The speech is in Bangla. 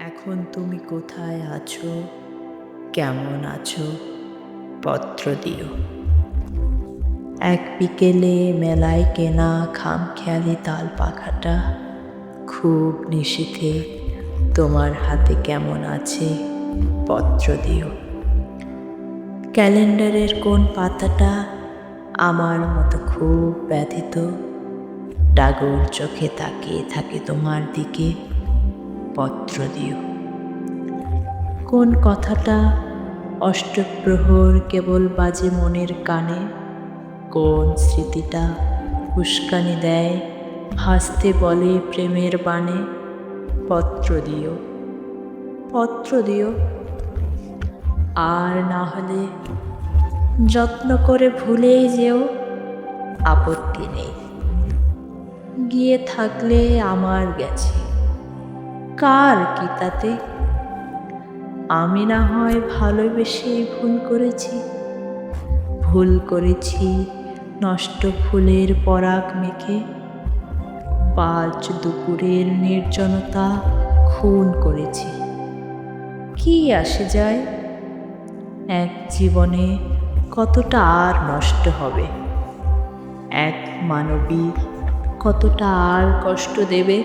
এখন তুমি কোথায় আছো, কেমন আছো, পত্র দিও। এক বিকেলে মেলায় কেনা খামখেয়ালি তাল পাখাটা খুব নিশীথে তোমার হাতে কেমন আছে, পত্র দিও। ক্যালেন্ডারের কোন পাতাটা আমার মতো খুব ব্যথিত, ডাগর চোখে তাকিয়ে থাকে তোমার দিকে, পত্র দিও। কোন কথাটা অষ্টপ্রহর কেবল বাজে মনের কানে, কোন স্মৃতিটা উস্কানি দেয় ভাসতে বলে প্রেমের বাণে, পত্র দিও, পত্র দিও। আর না হলে যত্ন করে ভুলেই যেও, আপত্তি নেই। গিয়ে থাকলে আমার গেছে, কার কি তাতে। আমি না হয় ভালোবেসেই ভুল করেছি নষ্ট ফুলের পরাগ মেখে, 5 দুপুরের নির্জনতা খুন করেছি। কি আসে যায়, এক জীবনে কতটা আর নষ্ট হবে, এক মানবী কতটা আর কষ্ট দেবে।